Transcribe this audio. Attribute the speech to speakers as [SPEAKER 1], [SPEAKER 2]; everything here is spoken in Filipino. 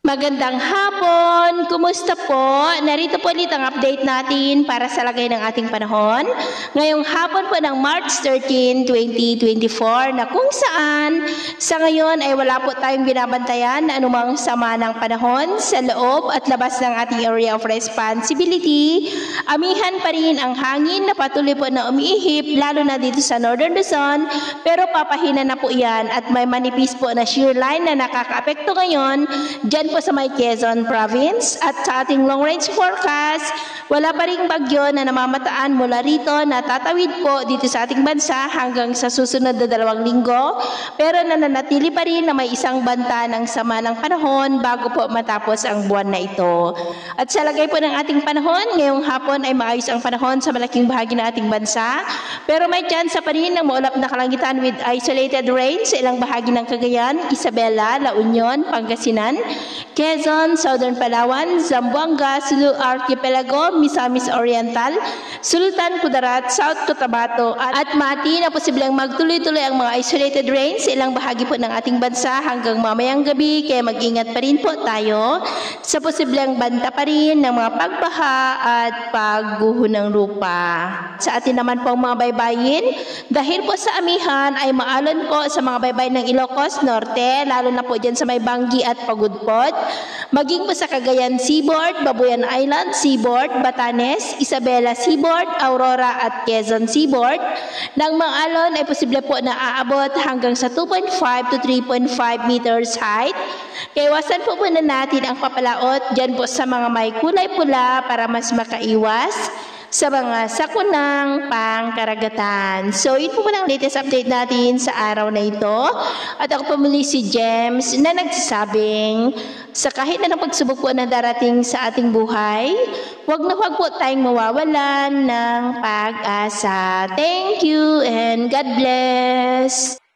[SPEAKER 1] Magandang hapon! Kumusta po? Narito po ulit ang update natin para sa lagay ng ating panahon. Ngayong hapon po ng March 13, 2024 na kung saan sa ngayon ay wala po tayong binabantayan na anumang sama ng panahon sa loob at labas ng ating area of responsibility. Amihan pa rin ang hangin na patuloy po na umiihip lalo na dito sa Northern Luzon, pero papahina na po yan at may manipis po na shear line na nakakaapekto ngayon dyan po sa may Quezon Province. At sa ating long range forecast, wala pa ring bagyo na namamataan mula rito na tatawid po dito sa ating bansa hanggang sa susunod na 2 linggo, pero nananatili pa rin na may isang banta ng sama ng panahon bago po matapos ang buwan na ito. At sa lagay po ng ating panahon, ngayong hapon ay maayos ang panahon sa malaking bahagi ng ating bansa, pero may tsansa pa rin ng maulap na kalangitan with isolated rain sa ilang bahagi ng Cagayan, Isabela, La Union, Pangasinan, Quezon, Southern Palawan, Zamboanga, Sulu Archipelago, Misamis Oriental, Sultan Kudarat, South Cotabato at Mati na posibleng magtuloy-tuloy ang mga isolated rain sa ilang bahagi po ng ating bansa hanggang mamayang gabi, kaya mag-ingat pa rin po tayo sa posibleng banta pa rin ng mga pagbaha at pagguho ng lupa. Sa atin naman po mga baybayin, dahil po sa amihan ay maalon po sa mga baybayin ng Ilocos Norte, lalo na po dyan sa may Bangi at Pagudpod, maging po sa Cagayan Seaboard, Babuyan Island Seaboard, Batanes, Isabela Seaboard, Aurora at Quezon Seaboard. Nang maalon ay posible po na aabot hanggang sa 2.5 to 3.5 meters height. Kaya iwasan po muna natin ang papalaot dyan po sa mga may kulay pula para mas makaiwas sa mga sakunang pangkaragatan. So, yun po muna ang latest update natin sa araw na ito. At ako po muli si James na nagsasabing sa kahit na pagsubok po na darating sa ating buhay, huwag na huwag po tayong mawawalan ng pag-asa. Thank you and God bless!